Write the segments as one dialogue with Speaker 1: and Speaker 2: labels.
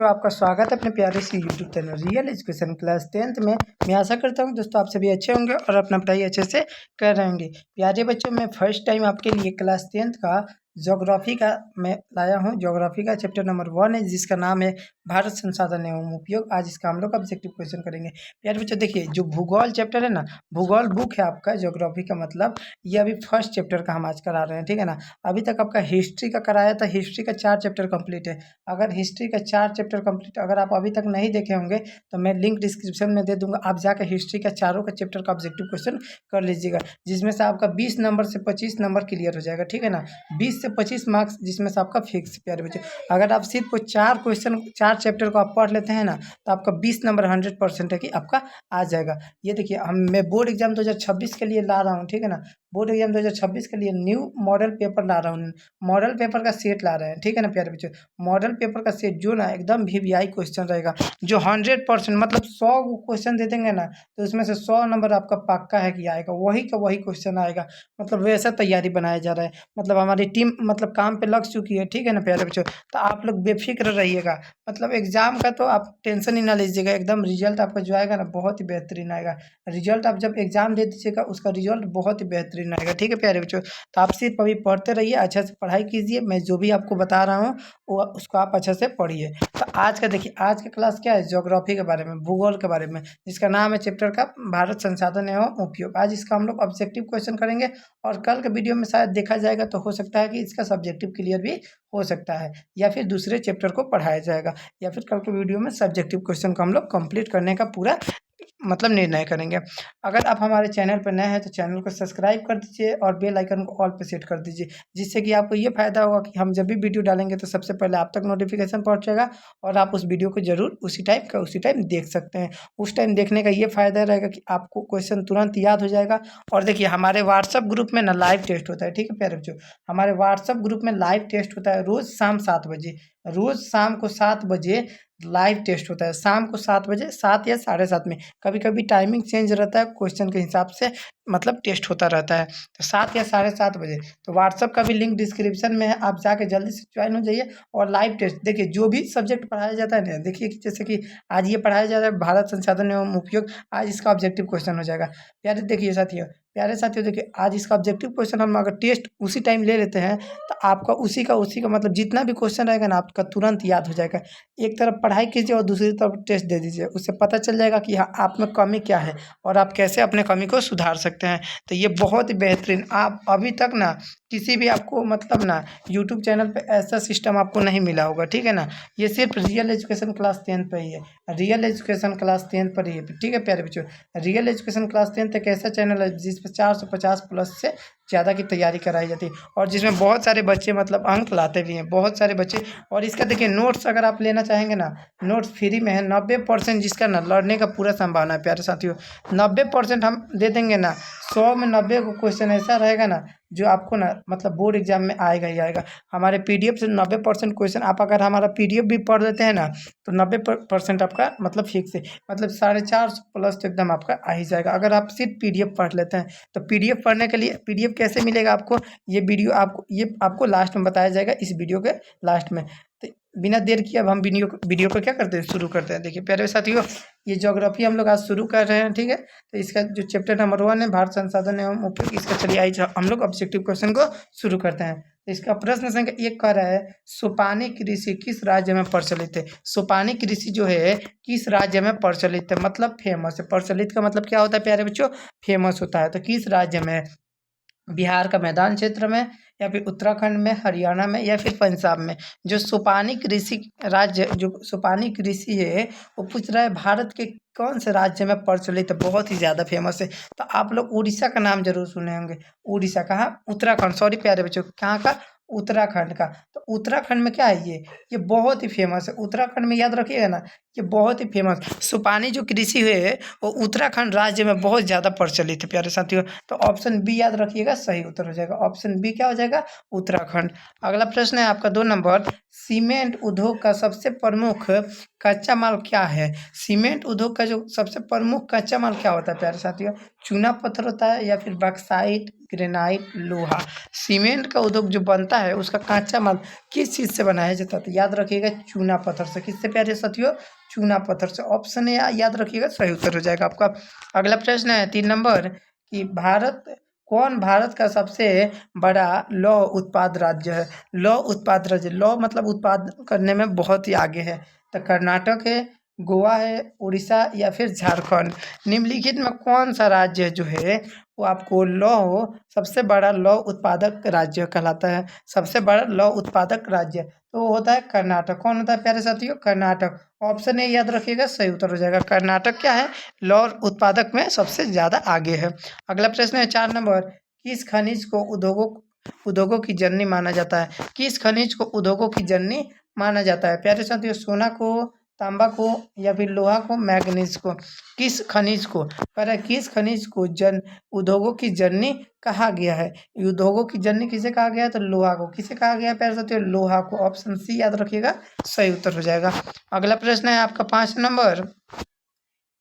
Speaker 1: तो आपका स्वागत है अपने प्यारे से YouTube channel real education class 10th में। मैं आशा करता हूँ दोस्तों आप सभी अच्छे होंगे और अपना पढ़ाई अच्छे से कर रहे होंगे। प्यारे बच्चों, मैं फर्स्ट टाइम आपके लिए क्लास 10th का ज्योग्राफी का मैं लाया हूँ। ज्योग्राफी का चैप्टर नंबर 1 है जिसका नाम है भारत संसाधन एवं उपयोग। आज इसका हम लोग ऑब्जेक्टिव क्वेश्चन करेंगे। प्यारे बच्चों देखिए, जो भूगोल चैप्टर है ना, भूगोल बुक है आपका ज्योग्राफी का, मतलब ये अभी फर्स्ट चैप्टर का हम आज करा रहे हैं, ठीक है ना। अभी तक आपका हिस्ट्री का कराया था, हिस्ट्री का 4 चैप्टर कंप्लीट है। अगर हिस्ट्री का 4 चैप्टर कंप्लीट अगर आप अभी तक नहीं देखे होंगे तो मैं लिंक डिस्क्रिप्शन में दे दूंगा, आप जाकर हिस्ट्री का चारों का चैप्टर का ऑब्जेक्टिव क्वेश्चन कर लीजिएगा, जिसमें से आपका 20 नंबर से 25 नंबर क्लियर हो जाएगा, ठीक है ना। 20 से 25 मार्क्स जिसमें से आपका फिक्स। प्यारे बच्चे, अगर आप सिर्फ वो 4 क्वेश्चन 4 चैप्टर को आप पढ़ लेते हैं ना तो आपका 20 नंबर 100% है कि आपका आ जाएगा। ये देखिए, मैं बोर्ड एग्जाम 2026 के लिए ला रहा हूँ, ठीक है ना। बोर्ड एग्जाम 2026 के लिए न्यू मॉडल पेपर ला रहा हूँ, मॉडल पेपर का सेट ला रहे हैं, ठीक है ना। प्यारे बच्चों, मॉडल पेपर का सेट जो ना एकदम वीवीआई क्वेश्चन रहेगा, जो 100% मतलब 100 क्वेश्चन दे देंगे ना तो उसमें से 100 नंबर आपका पक्का है कि आएगा, वही का वही क्वेश्चन आएगा। मतलब वैसा तैयारी बनाया जा रहा है, मतलब हमारी टीम मतलब काम पे लग चुकी है, ठीक है ना प्यारे बच्चों। तो आप लोग बेफिक्र रहिएगा, मतलब एग्जाम का तो आप टेंशन ही ना लीजिएगा, एकदम रिजल्ट आपका जो आएगा ना बहुत ही बेहतरीन आएगा। रिजल्ट आप जब एग्जाम दे दीजिएगा उसका रिजल्ट बहुत ही बेहतरीन आएगा, ठीक है प्यारे बच्चों। तो आप सिर्फ अभी पढ़ते रहिए, अच्छे से पढ़ाई कीजिए, मैं जो भी आपको बता रहा हूँ वो उसको आप अच्छे से पढ़िए। तो आज का देखिए, आज का क्लास क्या है, ज्योग्राफी के बारे में, भूगोल के बारे में, जिसका नाम है चैप्टर का भारत संसाधन एवं उपयोग। आज इसका हम लोग ऑब्जेक्टिव क्वेश्चन करेंगे और कल के वीडियो में शायद देखा जाएगा तो हो सकता है कि इसका सब्जेक्टिव क्लियर भी हो सकता है, या फिर दूसरे चैप्टर को पढ़ाया जाएगा, या फिर कल के वीडियो में सब्जेक्टिव क्वेश्चन को हम लोग कंप्लीट करने का पूरा मतलब निर्णय करेंगे। अगर आप हमारे चैनल पर नए हैं तो चैनल को सब्सक्राइब कर दीजिए और बेल आइकन को ऑल पे सेट कर दीजिए, जिससे कि आपको ये फ़ायदा होगा कि हम जब भी वीडियो डालेंगे तो सबसे पहले आप तक नोटिफिकेशन पहुंचेगा और आप उस वीडियो को ज़रूर उसी टाइम देख सकते हैं। उस टाइम देखने का ये फ़ायदा रहेगा कि आपको क्वेश्चन तुरंत याद हो जाएगा। और देखिए, हमारे व्हाट्सअप ग्रुप में ना लाइव टेस्ट होता है, ठीक है प्यारे बच्चों। हमारे व्हाट्सअप ग्रुप में लाइव टेस्ट होता है रोज़ शाम 7 बजे, रोज़ शाम को 7 बजे लाइव टेस्ट होता है, शाम को 7 बजे, 7 या 7:30 में। कभी कभी टाइमिंग चेंज रहता है क्वेश्चन के हिसाब से, मतलब टेस्ट होता रहता है, तो 7 या 7:30 बजे। तो व्हाट्सअप का भी लिंक डिस्क्रिप्शन में है, आप जाके जल्दी से ज्वाइन हो जाइए। और लाइव टेस्ट देखिए, जो भी सब्जेक्ट पढ़ाया जाता है ना, देखिए कि जैसे कि आज ये पढ़ाया जा रहा है भारत संसाधन एवं उपयोग, आज इसका ऑब्जेक्टिव क्वेश्चन हो जाएगा। प्यारे देखिए साथियों, प्यारे साथियों देखिए, आज इसका ऑब्जेक्टिव क्वेश्चन हम अगर टेस्ट उसी टाइम ले लेते हैं तो आपका उसी का मतलब जितना भी क्वेश्चन रहेगा ना आपका तुरंत याद हो जाएगा। एक तरफ पढ़ाई कीजिए और दूसरी तरफ टेस्ट दे दीजिए, उससे पता चल जाएगा कि हाँ आप में कमी क्या है और आप कैसे अपने कमी को सुधार सकते हैं। तो ये बहुत ही बेहतरीन, आप अभी तक ना किसी भी आपको मतलब ना यूट्यूब चैनल पे ऐसा सिस्टम आपको नहीं मिला होगा, ठीक है ना। ये सिर्फ रियल एजुकेशन क्लास 10 पर ही है, रियल एजुकेशन क्लास 10 पर ही है, ठीक है प्यारे बच्चों। रियल एजुकेशन क्लास 10 एक ऐसा चैनल है जिस पर 450 प्लस से ज़्यादा की तैयारी कराई जाती है और जिसमें बहुत सारे बच्चे मतलब अंक लाते भी हैं, बहुत सारे बच्चे। और इसका देखिए नोट्स अगर आप लेना चाहेंगे ना, नोट्स फ्री में है, 90% जिसका ना लड़ने का पूरा संभावना है प्यारे साथियों। 90% हम दे देंगे ना, 100 में 90 को क्वेश्चन ऐसा रहेगा ना जो आपको ना मतलब बोर्ड एग्जाम में आएगा ही आएगा। हमारे पीडीएफ से 90% क्वेश्चन, आप अगर हमारा पीडीएफ भी पढ़ लेते हैं ना तो 90% आपका मतलब फिक्स है, मतलब 450 प्लस तो एकदम आपका आ ही जाएगा अगर आप सिर्फ पीडीएफ पढ़ लेते हैं। तो पीडीएफ पढ़ने के लिए पीडीएफ कैसे मिलेगा आपको, ये आपको लास्ट में बताया जाएगा, इस वीडियो के लास्ट में। तो बिना देर किए अब हम वीडियो को क्या करते हैं, शुरू करते हैं। देखिए प्यारे साथियों, ये ज्योग्राफी हम लोग आज शुरू कर रहे हैं, ठीक है। तो इसका जो चैप्टर नंबर 1 है भारत संसाधन एवं उपयोग, इसका चलिए आज हम लोग ऑब्जेक्टिव क्वेश्चन को शुरू करते हैं। तो इसका प्रश्न संख्या 1 कह रहा है, सोपानी कृषि किस राज्य में प्रचलित है। सोपानी कृषि जो है किस राज्य में प्रचलित है, मतलब फेमस है। प्रचलित का मतलब क्या होता है प्यारे बच्चों, फेमस होता है। तो किस राज्य में, बिहार का मैदान क्षेत्र में, या फिर उत्तराखंड में, हरियाणा में, या फिर पंजाब में। जो सोपानी कृषि राज्य, जो सोपानी कृषि है वो पूछ रहा है भारत के कौन से राज्य में प्रचलित है, बहुत ही ज़्यादा फेमस है। तो आप लोग उड़ीसा का नाम जरूर सुने होंगे। उड़ीसा कहाँ, उत्तराखंड, सॉरी प्यारे बच्चों, कहाँ का, उत्तराखंड का। तो उत्तराखंड में क्या है, ये बहुत ही फेमस है। उत्तराखंड में याद रखिएगा ना, ये बहुत ही फेमस सोपानी जो कृषि है वो उत्तराखंड राज्य में बहुत ज़्यादा प्रचलित है प्यारे साथियों। तो ऑप्शन बी याद रखिएगा, सही उत्तर हो जाएगा। ऑप्शन बी क्या हो जाएगा, उत्तराखंड। अगला प्रश्न है आपका 2 नंबर, सीमेंट उद्योग का सबसे प्रमुख कच्चा माल क्या है। सीमेंट उद्योग का जो सबसे प्रमुख कच्चा माल क्या होता है प्यारे साथियों, चूना पत्थर होता है, या फिर बक्साइट, ग्रेनाइट, लोहा। सीमेंट का उद्योग जो बनता है उसका कच्चा माल किस चीज़ से बनाया जाता है? तो याद रखिएगा चूना पत्थर से। किससे प्यारे साथियों? चूना पत्थर से। ऑप्शन ए याद रखिएगा, सही उत्तर हो जाएगा आपका। अगला प्रश्न है 3 नंबर कि भारत का सबसे बड़ा लौह उत्पाद राज्य है? लौह उत्पाद राज्य, लौह मतलब उत्पाद करने में बहुत ही आगे है। तो कर्नाटक है, गोवा है, उड़ीसा या फिर झारखंड। निम्नलिखित में कौन सा राज्य जो है वो आपको लौह सबसे बड़ा लौह उत्पादक राज्य कहलाता है? सबसे बड़ा लौह उत्पादक राज्य तो वो होता है कर्नाटक। कौन होता है प्यारे साथियों? कर्नाटक। ऑप्शन ए याद रखिएगा, सही उत्तर हो जाएगा। कर्नाटक क्या है? लौह उत्पादक में सबसे ज़्यादा आगे है। अगला प्रश्न है 4 नंबर, किस खनिज को उद्योगों की जननी माना जाता है? किस खनिज को उद्योगों की जननी माना जाता है प्यारे साथियों? सोना को, तांबा को या फिर लोहा को, मैग्नीज को? किस खनिज को किस खनिज को उद्योगों की जननी कहा गया है? उद्योगों की जननी किसे कहा गया है? तो लोहा को। किसे कहा गया है प्यारे साथियों? लोहा को। ऑप्शन सी याद रखिएगा, सही उत्तर हो जाएगा। अगला प्रश्न है आपका 5 नंबर,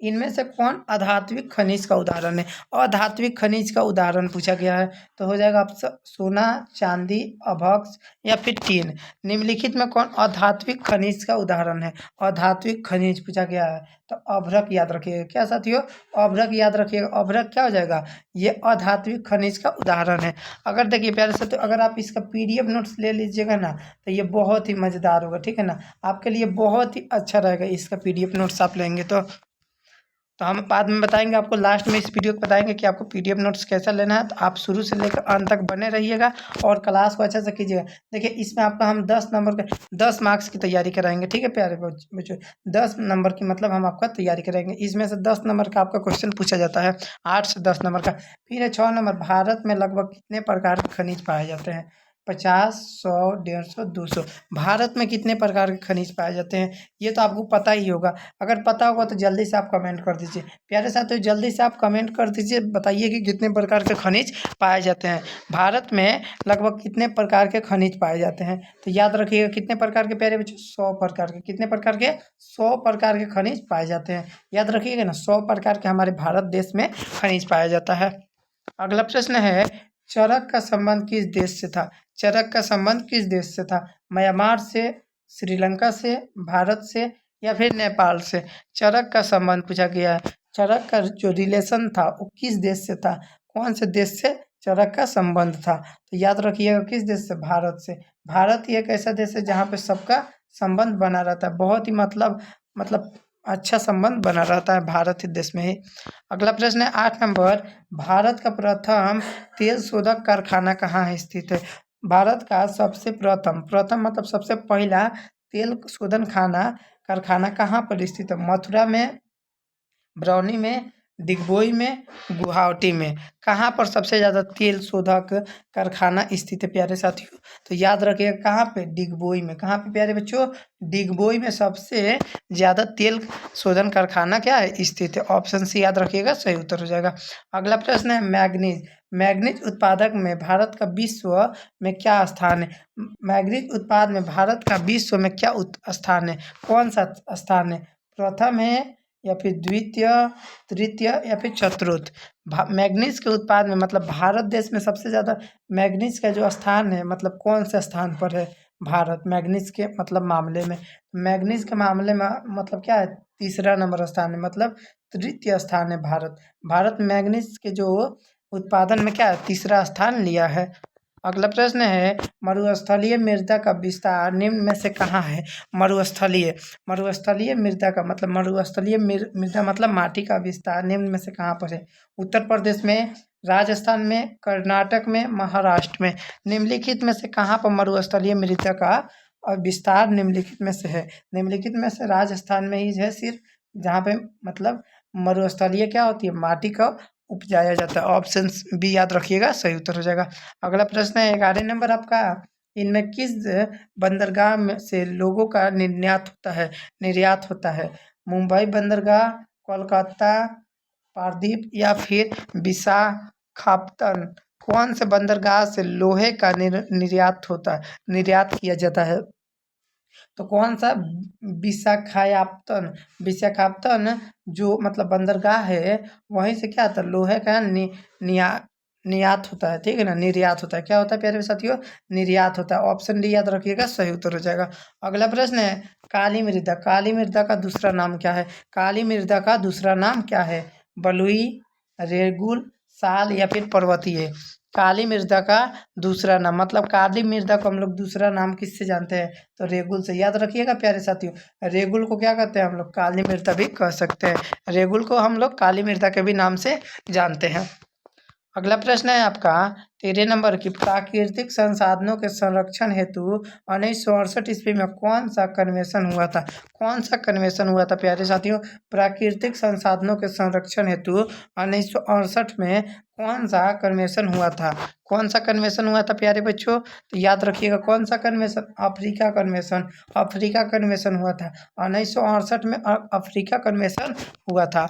Speaker 1: इनमें से कौन अधात्विक खनिज का उदाहरण है? अधात्विक खनिज का उदाहरण पूछा गया है तो हो जाएगा आपका सोना, चांदी, अभ्रक या फिर टीन। निम्नलिखित में कौन अधात्विक खनिज का उदाहरण है? अधात्विक खनिज पूछा गया है तो अभ्रक याद रखिएगा। क्या साथियों? अभ्रक याद रखिएगा। अभ्रक क्या हो जाएगा? ये अधात्विक खनिज का उदाहरण है। अगर देखिए प्यारे साथियों, अगर आप इसका PDF नोट्स ले लीजिएगा ना तो ये बहुत ही मज़ेदार होगा, ठीक है ना। आपके लिए बहुत ही अच्छा रहेगा इसका PDF नोट्स आप लेंगे तो हम बाद में बताएंगे आपको, लास्ट में इस वीडियो को बताएंगे कि आपको PDF नोट्स कैसा लेना है। तो आप शुरू से लेकर अंत तक बने रहिएगा और क्लास को अच्छे से कीजिएगा। देखिए इसमें आपका हम 10 नंबर के 10 मार्क्स की तैयारी कराएंगे, ठीक है प्यारे बच्चों। 10 नंबर की मतलब हम आपका तैयारी कराएंगे। इसमें से 10 नंबर का आपका क्वेश्चन पूछा जाता है, 8 से 10 नंबर का। फिर है 6 नंबर, भारत में लगभग कितने प्रकार के खनिज पाए जाते हैं? 50, 100, 150, 200। भारत में कितने प्रकार के खनिज पाए जाते हैं ये तो आपको पता ही होगा। अगर पता होगा तो जल्दी से आप कमेंट कर दीजिए प्यारे साथियों। जल्दी से आप कमेंट कर दीजिए, बताइए कि कितने प्रकार के खनिज पाए जाते हैं भारत में। लगभग कितने प्रकार के खनिज पाए जाते हैं? तो याद रखिएगा कितने प्रकार के प्यारे बच्चों? 100 प्रकार के। कितने प्रकार के? 100 प्रकार के खनिज पाए जाते हैं। याद रखिएगा ना, 100 प्रकार के हमारे भारत देश में खनिज पाया जाता है। अगला प्रश्न है, चरक का संबंध किस देश से था? चरक का संबंध किस देश से था? म्यांमार से, श्रीलंका से, भारत से या फिर नेपाल से? चरक का संबंध पूछा गया है। चरक का जो रिलेशन था वो किस देश से था? कौन से देश से चरक का संबंध था? तो याद रखिएगा किस देश से? भारत से। भारत ही एक ऐसा देश है जहाँ पे सबका संबंध बना रहता है। बहुत ही मतलब अच्छा संबंध बना रहता है भारत ही देश में ही। अगला प्रश्न है 8 नंबर, भारत का प्रथम तेल शोधक कारखाना कहाँ है स्थित है? भारत का सबसे प्रथम मतलब सबसे पहला तेल शोधन कारखाना कहाँ पर स्थित है? मथुरा में, बरौनी में, डिगबोई में, गुवाहाटी में? कहाँ पर सबसे ज़्यादा तेल शोधक कारखाना स्थित है प्यारे साथियों? तो याद रखिएगा कहाँ पे? डिगबोई में। कहाँ पे प्यारे बच्चों? डिगबोई में सबसे ज़्यादा तेल शोधन कारखाना क्या है? स्थित है। ऑप्शन सी याद रखिएगा, सही उत्तर हो जाएगा। अगला प्रश्न है मैग्नीज। मैग्नीज उत्पादक में भारत का विश्व में क्या स्थान है? मैग्नीज उत्पाद में भारत का विश्व में क्या स्थान है? कौन सा स्थान है? प्रथम है या फिर द्वितीय, तृतीय या फिर चतुर्थ? मैग्नीज के उत्पाद में मतलब भारत देश में सबसे ज़्यादा मैग्नीज का जो स्थान है मतलब कौन से स्थान पर है भारत मैग्नीज के मतलब मामले में? मैग्नीज के मामले में मतलब क्या है? तीसरा नंबर स्थान है, मतलब तृतीय स्थान है भारत। भारत मैग्नीज के जो उत्पादन में क्या है? तीसरा स्थान लिया है। अगला प्रश्न है, मरुस्थलीय मृदा का विस्तार निम्न में से कहाँ है? मरुस्थलीय मृदा का मतलब मरुस्थलीय मृदा मतलब माटी का विस्तार निम्न में से कहाँ पर है? उत्तर प्रदेश में, राजस्थान में, कर्नाटक में, महाराष्ट्र में? निम्नलिखित में से कहाँ पर मरुस्थलीय मृदा का विस्तार निम्नलिखित में से है? निम्नलिखित में से राजस्थान में ही है सिर्फ, जहाँ पे मतलब मरुस्थलीय क्या होती है? माटी का उपजाया जाता है। ऑप्शन बी याद रखिएगा, सही उत्तर हो जाएगा। अगला प्रश्न है 11 नंबर आपका, इनमें किस बंदरगाह में से लोगों का निर्यात होता है? मुंबई बंदरगाह, कोलकाता, पारादीप या फिर विशाखापत्तनम? कौन से बंदरगाह से लोहे का निर्यात किया जाता है? तो कौन सा? विशाखापत्तनम जो मतलब बंदरगाह है वहीं से क्या आता है? लोहे का निया निर्यात होता है, ठीक है ना, निर्यात होता है। क्या होता है प्यारे साथियों? निर्यात होता है। ऑप्शन डी याद रखिएगा, सही उत्तर हो जाएगा। अगला प्रश्न है काली मृदा। काली मृदा का दूसरा नाम क्या है? काली मृदा का दूसरा नाम क्या है? बलुई, रेगुल, साल या फिर पर्वतीय? काली मृदा का दूसरा नाम, मतलब काली मृदा को हम लोग दूसरा नाम किससे जानते हैं? तो रेगुल से। याद रखिएगा प्यारे साथियों, रेगुल को क्या कहते हैं हम लोग? काली मृदा भी कह सकते हैं। रेगुल को हम लोग काली मृदा के भी नाम से जानते हैं। अगला प्रश्न है आपका 13 नंबर की, प्राकृतिक संसाधनों के संरक्षण हेतु 1968 ईस्वी में कौन सा कन्वेंशन हुआ था? कौन सा कन्वेंशन हुआ था प्यारे साथियों? प्राकृतिक संसाधनों के संरक्षण हेतु 1968 में कौन सा कन्वेंशन हुआ था? कौन सा कन्वेंशन हुआ था प्यारे बच्चों? तो याद रखिएगा कौन सा convention? Africa convention. Africa convention हुआ था 1968 में। अफ्रीका कन्वेंशन हुआ था।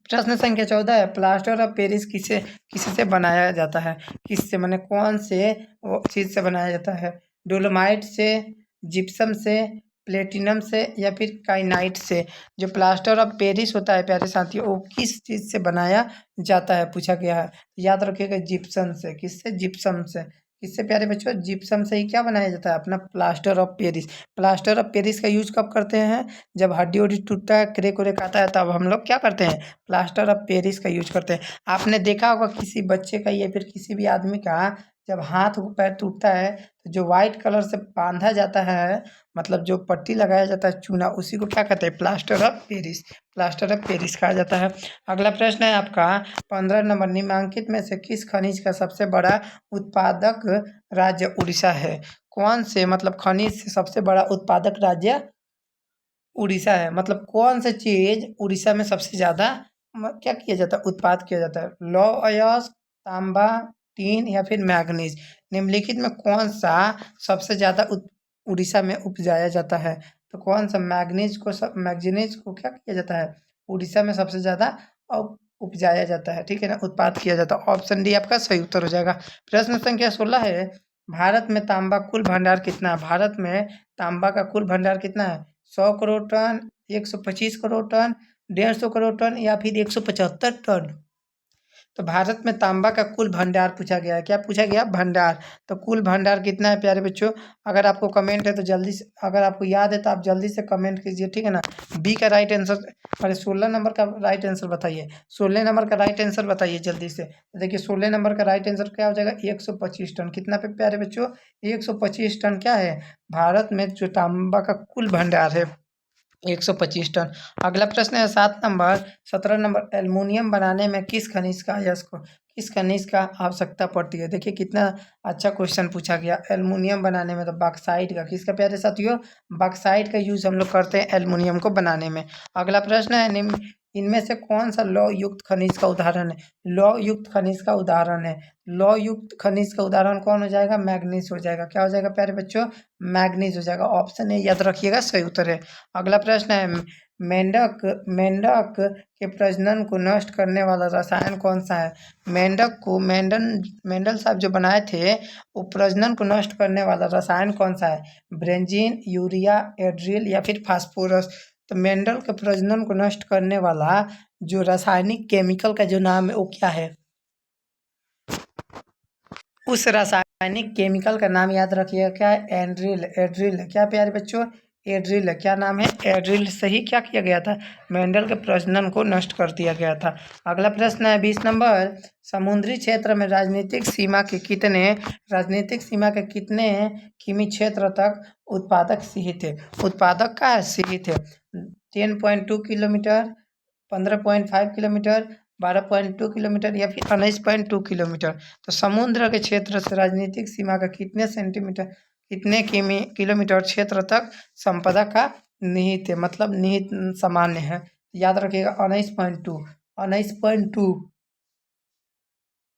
Speaker 1: प्रश्न संख्या 14 है, प्लास्टर ऑफ पेरिस किसे किससे बनाया जाता है? किससे, माने कौन से वो चीज़ से बनाया जाता है? डोलोमाइट से, जिप्सम से, प्लेटिनम से या फिर काइनाइट से? जो प्लास्टर ऑफ पेरिस होता है प्यारे साथियों, वो किस चीज़ से बनाया जाता है पूछा गया है। याद रखिएगा जिप्सम से। किससे? जिप्सम से। किससे प्यारे बच्चों? जिप्सम से ही क्या बनाया जाता है? अपना plaster of Paris. Plaster of Paris का यूज कब करते हैं? जब हड्डी उड्डी टूटता है, क्रेक व्रेक आता है, तब हम लोग क्या करते हैं? प्लास्टर ऑफ पेरिस का यूज करते हैं। आपने देखा होगा किसी बच्चे का या फिर किसी भी आदमी का जब हाथ पैर टूटता है तो जो वाइट कलर से बांधा जाता है, मतलब जो पट्टी लगाया जाता है चूना, उसी को क्या कहते हैं? Plaster of Paris. Plaster of Paris कहा जाता है। अगला प्रश्न है आपका 15 नंबर, निम्नलिखित में से किस खनिज का सबसे बड़ा उत्पादक राज्य उड़ीसा है? कौन से, मतलब खनिज से सबसे बड़ा उत्पादक राज्य उड़ीसा है? मतलब कौन सा चीज़ उड़ीसा में सबसे ज़्यादा क्या किया जाता है? उत्पाद किया जाता है? लौह अयस्क, तांबा, टीन या फिर मैग्नीज? निम्नलिखित में कौन सा सबसे ज़्यादा उड़ीसा में उपजाया जाता है? तो कौन सा? मैग्नीज को क्या किया जाता है? उड़ीसा में सबसे ज़्यादा उपजाया जाता है, ठीक है ना, उत्पाद किया जाता है। ऑप्शन डी आपका सही उत्तर हो जाएगा। प्रश्न संख्या 16 है, भारत में तांबा कुल भंडार कितना है? भारत में तांबा का कुल भंडार कितना है? 100 crore ton, 125 crore ton, 150 crore ton या फिर 175 टन? तो भारत में तांबा का कुल भंडार पूछा गया है। क्या पूछा गया? भंडार। तो कुल भंडार कितना है प्यारे बच्चों? अगर आपको कमेंट है तो जल्दी से, अगर आपको याद है तो आप जल्दी से कमेंट कीजिए, ठीक है ना। बी का राइट आंसर, अरे 16 नंबर का राइट आंसर बताइए। 16 नंबर का राइट आंसर बताइए जल्दी से। तो देखिए 16 नंबर का राइट आंसर क्या हो जाएगा? 125 टन। कितना पे प्यारे बच्चों? 125 टन क्या है? भारत में जो तांबा का कुल भंडार है 125 टन। अगला प्रश्न है 7 नंबर, 17 नंबर, एल्युमिनियम बनाने में किस खनिज का आवश्यकता पड़ती है? देखिए कितना अच्छा क्वेश्चन पूछा गया। एल्युमिनियम बनाने में तो बॉक्साइट का, किसका प्यारे साथियों? बॉक्साइट का यूज हम लोग करते हैं एल्युमिनियम को बनाने में। अगला प्रश्न है इनमें से कौन सा लौह युक्त खनिज का उदाहरण है? लौह युक्त खनिज का उदाहरण है। लौह युक्त खनिज का उदाहरण कौन हो जाएगा? मैग्नीज हो जाएगा। क्या हो जाएगा प्यारे बच्चों? मैग्नीज हो जाएगा। ऑप्शन ए याद रखिएगा, सही उत्तर है। अगला प्रश्न है मेंढक मेंढक के प्रजनन को नष्ट करने वाला रसायन कौन सा है? मेंढक को मेंडल साहब जो बनाए थे, वो प्रजनन को नष्ट करने वाला रसायन कौन सा है? ब्रेंजीन, यूरिया, एड्रिल या फिर फास्फोरस? तो मेंडल के प्रजनन को नष्ट करने वाला जो रासायनिक केमिकल का जो नाम है वो क्या है? उस रासायनिक केमिकल का नाम याद रखिएगा, क्या है? एड्रिल। एड्रिल क्या प्यारे बच्चों? एड्रिल। क्या नाम है? एड्रिल से ही क्या किया गया था? मेंडल के प्रजनन को नष्ट कर दिया गया था। अगला प्रश्न है 20 नंबर, समुद्री क्षेत्र में राजनीतिक सीमा के कितने किमी क्षेत्र तक उत्पादक सीमित है? उत्पादक का है सीमित है। 10.2 किलोमीटर, 15.5 किलोमीटर, 12.2 किलोमीटर या फिर 19.2 किलोमीटर? तो समुद्र के क्षेत्र से राजनीतिक सीमा का कितने किलोमीटर क्षेत्र तक संपदा का निहित है, मतलब निहित सामान्य है? याद रखिएगा 19.2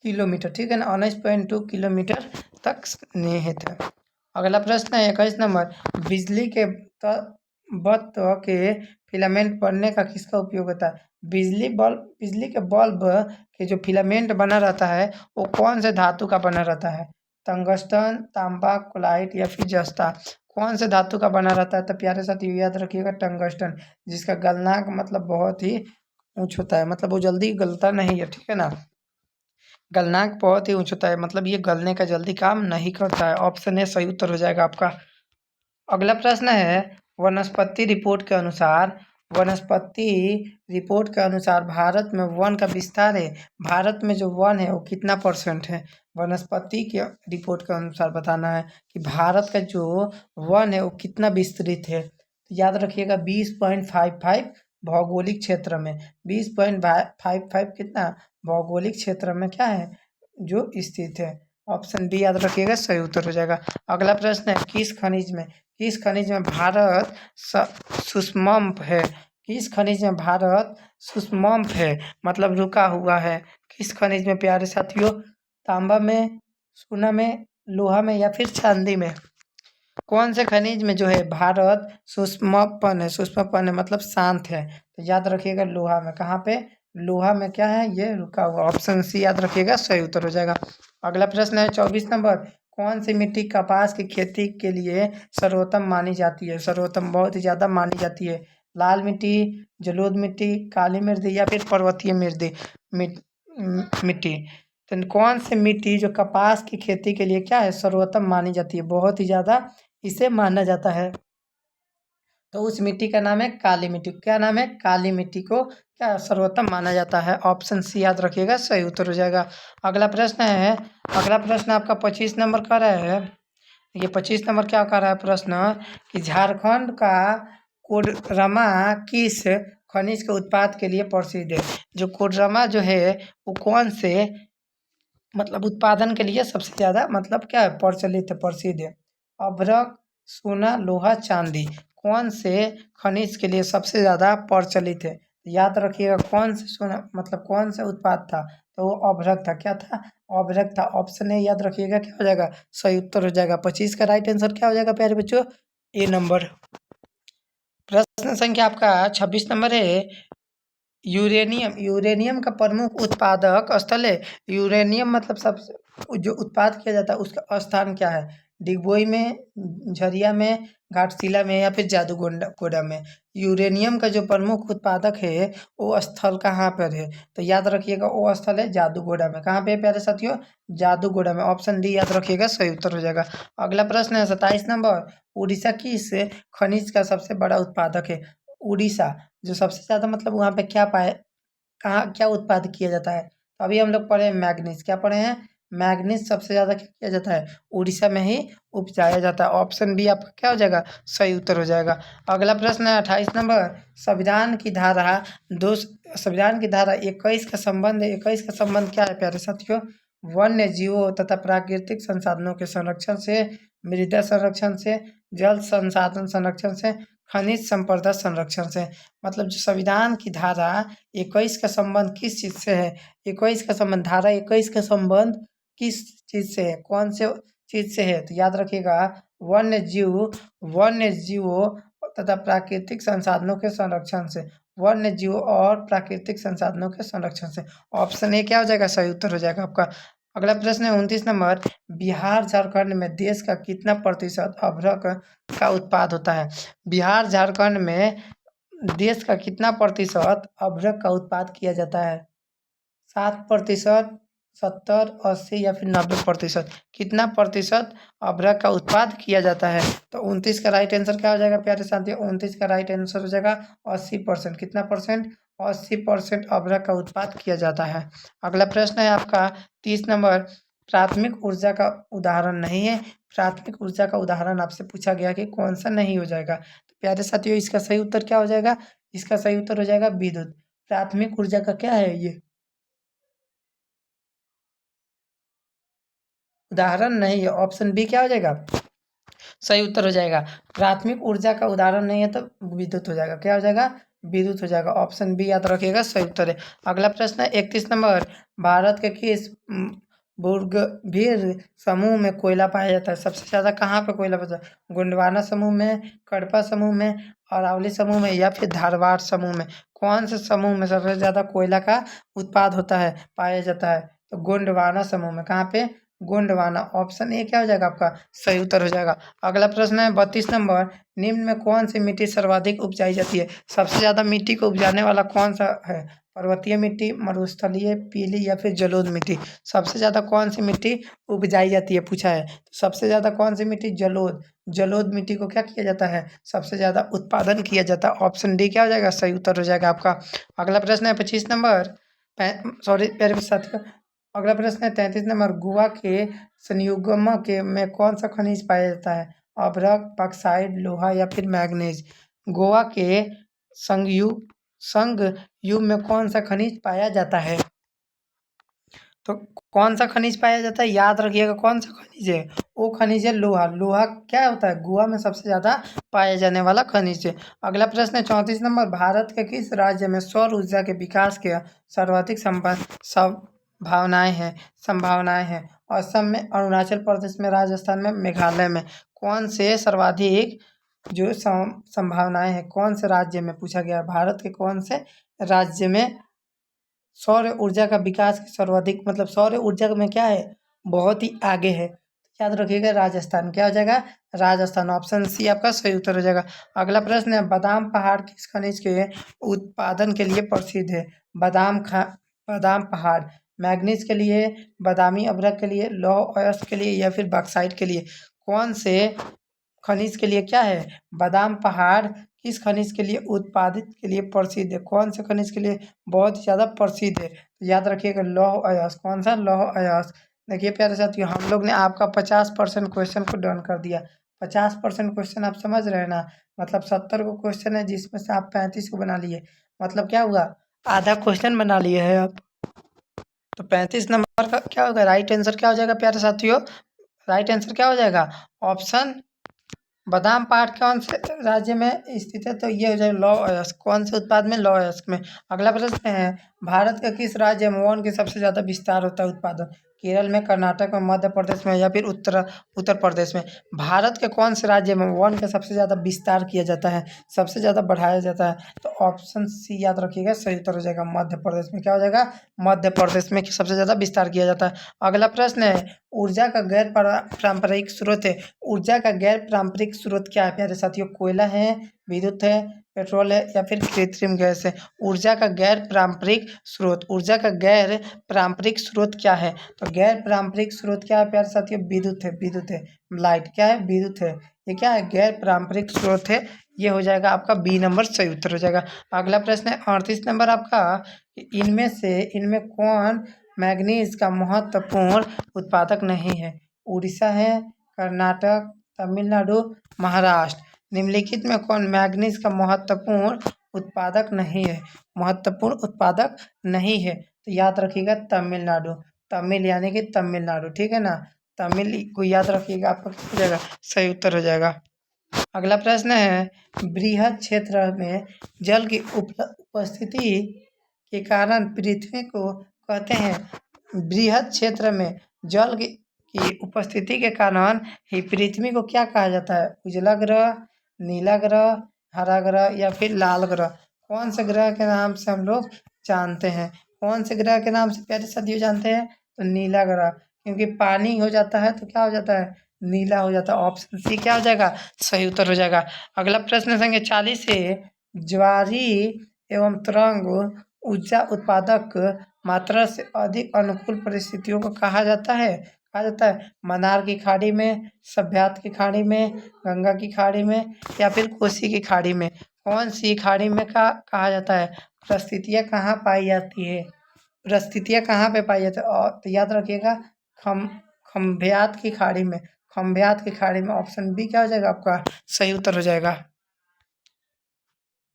Speaker 1: किलोमीटर, ठीक है ना, 19.2 किलोमीटर तक निहित है। अगला प्रश्न है 21 नंबर, तत्व के फिलामेंट बनने का किसका उपयोग होता है? बिजली के बल्ब के जो फिलामेंट बना रहता है वो कौन से धातु का बना रहता है? टंगस्टन, तांबा, कोलाइट या फिर जस्ता? कौन से धातु का बना रहता है? तो प्यारे साथियों याद रखिएगा टंगस्टन, जिसका गलनांक मतलब बहुत ही ऊंच होता है, मतलब वो जल्दी गलता नहीं है, ठीक है ना। गलनांक बहुत ही ऊँच होता है, मतलब ये गलने का जल्दी काम नहीं करता है। ऑप्शन ए सही उत्तर हो जाएगा आपका। अगला प्रश्न है, वनस्पति रिपोर्ट के अनुसार भारत में वन का विस्तार है, भारत में जो वन है वो कितना % है? वनस्पति के रिपोर्ट के अनुसार बताना है कि भारत का जो वन है वो कितना विस्तृत है। तो याद रखिएगा 20.55 भौगोलिक क्षेत्र में, 20.55 कितना भौगोलिक क्षेत्र में क्या है जो स्थित है। ऑप्शन बी याद रखिएगा, सही उत्तर हो जाएगा। अगला प्रश्न है, किस खनिज में भारत सुषमम्प है? किस खनिज में भारत सुषमम्प है, मतलब रुका हुआ है? किस खनिज में प्यारे साथियों? तांबा में, सोना में, लोहा में या फिर चांदी में? कौन से खनिज में जो है भारत सुषमपन है मतलब शांत है। तो याद रखिएगा लोहा में। कहाँ पे? लोहा में क्या है, ये रुका हुआ। ऑप्शन सी याद रखिएगा, सही उत्तर हो जाएगा। अगला प्रश्न है 24 नंबर, कौन सी मिट्टी कपास की खेती के लिए सर्वोत्तम मानी जाती है? सर्वोत्तम बहुत ही ज़्यादा मानी जाती है। लाल मिट्टी, जलोढ़ मिट्टी, काली मृदा या फिर पर्वतीय मिट्टी। तो कौन सी मिट्टी जो कपास की खेती के लिए क्या है सर्वोत्तम मानी जाती है, बहुत ही ज़्यादा इसे माना जाता है? तो उस मिट्टी का नाम है काली मिट्टी। क्या नाम है? काली मिट्टी को क्या सर्वोत्तम माना जाता है। ऑप्शन सी याद रखिएगा, सही उत्तर हो जाएगा। अगला प्रश्न आपका 25 नंबर का रहा है। ये 25 नंबर क्या कर रहा है प्रश्न कि झारखंड का कोडरमा किस खनिज के उत्पाद के लिए प्रसिद्ध है? जो कोडरमा जो है वो कौन से मतलब उत्पादन के लिए सबसे ज़्यादा मतलब क्या है प्रसिद्ध है? अभ्रक, सोना, लोहा, चांदी, कौन से खनिज के लिए सबसे ज़्यादा प्रचलित है? याद रखिएगा कौन से सोना मतलब कौन सा उत्पाद था, तो वो अभ्रक था। क्या था? अभ्रक था। ऑप्शन ए याद रखिएगा, क्या हो जाएगा, सही उत्तर हो जाएगा। 25 का राइट आंसर क्या हो जाएगा प्यारे बच्चों? ए नंबर। प्रश्न संख्या आपका 26 नंबर है, यूरेनियम का प्रमुख उत्पादक स्थल है। यूरेनियम मतलब सबसे जो उत्पाद किया जाता है उसका स्थान क्या है? डिगबोई में, झरिया में, घाटशिला में या फिर जादूगोड़ा में? यूरेनियम का जो प्रमुख उत्पादक है वो स्थल कहाँ पर है? तो याद रखिएगा वो स्थल है जादूगोड़ा में। कहाँ पे है प्यारे साथियों? जादूगोड़ा में। ऑप्शन डी याद रखिएगा, सही उत्तर हो जाएगा। अगला प्रश्न है 27 नंबर, उड़ीसा किस खनिज का सबसे बड़ा उत्पादक है? उड़ीसा जो सबसे ज़्यादा मतलब वहाँ पे क्या पाए कहाँ क्या उत्पाद किया जाता है? तो अभी हम लोग पढ़े हैं मैग्नीज। क्या पढ़े हैं? मैग्नीज सबसे ज़्यादा क्या किया जाता है? उड़ीसा में ही उपजाया जाता है। ऑप्शन बी आपका क्या हो जाएगा, सही उत्तर हो जाएगा। अगला प्रश्न है 28 नंबर, संविधान की धारा 21 का संबंध 21 का संबंध क्या है प्यारे साथियों? वन्य जीवों तथा प्राकृतिक संसाधनों के संरक्षण से, मृदा संरक्षण से, जल संसाधन संरक्षण से, खनिज संपदा संरक्षण से। मतलब जो संविधान की धारा 21 का संबंध किस चीज़ से है? 21 का संबंध, धारा 21 का संबंध किस चीज़ से है, कौन से चीज़ से है? तो याद रखिएगा वन्य जीवों तथा प्राकृतिक संसाधनों के संरक्षण से, वन्य जीवों और प्राकृतिक संसाधनों के संरक्षण से। ऑप्शन ए क्या हो जाएगा, सही उत्तर हो जाएगा आपका। अगला प्रश्न है 29 नंबर, बिहार झारखंड में देश का कितना प्रतिशत अभ्रक का उत्पाद होता है? बिहार झारखंड में देश का कितना प्रतिशत अभ्रक का उत्पाद किया जाता है? 7%, 70, 80 या फिर 90%? कितना प्रतिशत अभ्रक का उत्पाद किया जाता है? तो 29 का राइट आंसर क्या हो जाएगा प्यारे साथियों? 29 का राइट आंसर हो जाएगा 80%। कितना परसेंट? 80% अभ्रक का उत्पाद किया जाता है। अगला प्रश्न है आपका 30 नंबर, प्राथमिक ऊर्जा का उदाहरण नहीं है। प्राथमिक ऊर्जा का उदाहरण आपसे पूछा गया कि कौन सा नहीं हो जाएगा? तो प्यारे साथियों इसका सही उत्तर क्या हो जाएगा? इसका सही उत्तर हो जाएगा विद्युत। प्राथमिक ऊर्जा का क्या है ये? उदाहरण नहीं है। ऑप्शन बी क्या हो जाएगा, सही उत्तर हो जाएगा। प्राथमिक ऊर्जा का उदाहरण नहीं है तो विद्युत हो जाएगा। क्या हो जाएगा? विद्युत हो जाएगा। ऑप्शन बी याद रखिएगा, सही उत्तर है। अगला प्रश्न है 31 नंबर, भारत के किस भूगर्भीय समूह में कोयला पाया जाता है? सबसे ज़्यादा कहाँ पे कोयला पाया जाता है? गोंडवाना समूह में, कडपा समूह में, अरावली समूह में या फिर धारवाड़ समूह में? कौन से समूह में सबसे ज़्यादा कोयला का उत्पाद होता है, पाया जाता है? तो गोंडवाना समूह में। कहाँ पे? गोंडवाना। ऑप्शन ए क्या हो जाएगा आपका सही उत्तर हो जाएगा। अगला प्रश्न है 32 नंबर, निम्न में कौन सी मिट्टी सर्वाधिक उपजाई जाती है? सबसे ज़्यादा मिट्टी को उपजाने वाला कौन सा है? पर्वतीय मिट्टी, मरुस्थलीय, पीली या फिर जलोढ़ मिट्टी? सबसे ज़्यादा कौन सी मिट्टी उपजाई जाती है पूछा है। तो सबसे ज़्यादा कौन सी मिट्टी? जलोढ़। जलोढ़ मिट्टी को क्या किया जाता है? सबसे ज़्यादा उत्पादन किया जाता है। ऑप्शन डी क्या हो जाएगा सही उत्तर हो जाएगा आपका। अगला प्रश्न है 25 नंबर, सॉरी प्यारे साथियों, अगला प्रश्न है 33 नंबर, गोवा के संयुग्म के में कौन सा खनिज पाया जाता है? अभ्रक, बॉक्साइट, लोहा या फिर मैग्नीज? गोवा के संयुग में कौन सा खनिज पाया जाता है? तो कौन सा खनिज पाया जाता है याद रखिएगा, कौन सा खनिज है? वो खनिज है लोहा। लोहा क्या होता है? गोवा में सबसे ज़्यादा पाया जाने वाला खनिज है। अगला प्रश्न है 34 नंबर, भारत के किस राज्य में सौर ऊर्जा के विकास के सर्वाधिक संभावनाएं हैं? असम में, अरुणाचल प्रदेश में, राजस्थान में, मेघालय में? कौन से सर्वाधिक जो संभावनाएं हैं कौन से राज्य में पूछा गया है? भारत के कौन से राज्य में सौर ऊर्जा का विकास सर्वाधिक, मतलब सौर ऊर्जा में क्या है बहुत ही आगे है? याद रखिएगा राजस्थान। क्या हो जाएगा? राजस्थान। ऑप्शन सी आपका सही उत्तर हो जाएगा। अगला प्रश्न है, बादाम पहाड़ किस खनिज के उत्पादन के लिए प्रसिद्ध है? बादाम पहाड़ मैग्नीज के लिए, बादामी अभ्रक के लिए, लौह अयस्क के लिए या फिर बॉक्साइट के लिए? कौन से खनिज के लिए क्या है? बादाम पहाड़ किस खनिज के लिए उत्पादित के लिए प्रसिद्ध है? कौन से खनिज के लिए बहुत ही ज़्यादा प्रसिद्ध है? तो याद रखिएगा लौह अयस्क। कौन सा? लौह अयस्क। देखिए प्यारे साथियों, हम लोग ने आपका 50% क्वेश्चन को डन कर दिया। 50% क्वेश्चन आप समझ रहे हैं ना? मतलब 70 को क्वेश्चन है जिसमें से आप 35 को बना लिए, मतलब क्या हुआ? आधा क्वेश्चन बना लिए हैं आप। तो 35 नंबर का क्या होगा? राइट आंसर क्या हो जाएगा प्यारे साथियों? राइट आंसर क्या हो जाएगा? ऑप्शन बादाम पहाड़ कौन से राज्य में स्थित है? तो ये हो जाएगा लौह अयस्क। कौन से उत्पाद में? लौह अयस्क में। अगला प्रश्न है, भारत के किस राज्य में वन की सबसे ज़्यादा विस्तार होता है उत्पादन? केरल में, कर्नाटक में, मध्य प्रदेश में या फिर उत्तर प्रदेश में? भारत के कौन से राज्य में वन का सबसे ज़्यादा विस्तार किया जाता है, सबसे ज़्यादा बढ़ाया जाता है? तो ऑप्शन सी याद रखिएगा सही उत्तर हो जाएगा मध्य प्रदेश में। क्या हो जाएगा? मध्य प्रदेश में सबसे ज़्यादा विस्तार किया जाता है। अगला प्रश्न है, ऊर्जा का गैर पारंपरिक स्रोत है। ऊर्जा का गैर पारंपरिक स्रोत क्या है प्यारे साथियों? कोयला है, विद्युत है, पेट्रोल है या फिर कृत्रिम गैस है? ऊर्जा का गैर पारंपरिक स्रोत, ऊर्जा का गैर पारंपरिक स्रोत क्या है? तो गैर पारंपरिक स्रोत क्या है प्यारे साथियों? विद्युत है, विद्युत है। लाइट क्या है? विद्युत है। ये क्या है? गैर पारंपरिक स्रोत है। ये हो जाएगा आपका बी नंबर सही उत्तर हो जाएगा। अगला प्रश्न है 38 नंबर आपका, इनमें कौन मैग्नीज का महत्वपूर्ण उत्पादक नहीं है? उड़ीसा है, कर्नाटक, तमिलनाडु, महाराष्ट्र? निम्नलिखित में कौन मैग्नीज का महत्वपूर्ण उत्पादक नहीं है? महत्वपूर्ण उत्पादक नहीं है तो याद रखिएगा तमिलनाडु। तमिल यानी कि तमिलनाडु, ठीक है ना? तमिल को याद रखिएगा, आपका क्या हो जाएगा? सही उत्तर हो जाएगा। अगला प्रश्न है, बृहद क्षेत्र में जल की उपस्थिति के कारण पृथ्वी को कहते हैं? बृहद क्षेत्र में जल की उपस्थिति के कारण ही पृथ्वी को क्या कहा जाता है? उजला ग्रह, नीला ग्रह, हरा ग्रह या फिर लाल ग्रह? कौन से ग्रह के नाम से हम लोग जानते हैं? कौन से ग्रह के नाम से प्यारे साथियों जानते हैं? तो नीला ग्रह, क्योंकि पानी हो जाता है तो क्या हो जाता है? नीला हो जाता है। ऑप्शन सी क्या हो जाएगा? सही उत्तर हो जाएगा। अगला प्रश्न संख्या 40 से, ज्वारी एवं तरंग ऊर्जा उत्पादक मात्रा से अधिक अनुकूल परिस्थितियों को कहा जाता है? मन्नार की खाड़ी में, सभ्यता की खाड़ी में, गंगा की खाड़ी में या फिर कोसी की खाड़ी में? कौन सी खाड़ी में कहा जाता है? परिस्थितियाँ कहाँ पाई जाती है? परिस्थितियाँ कहाँ पे पाई जाती है? और तो याद रखिएगा खम खम्भयात की खाड़ी में। खम्भयात की खाड़ी में। ऑप्शन बी क्या हो जाएगा आपका? सही उत्तर हो जाएगा।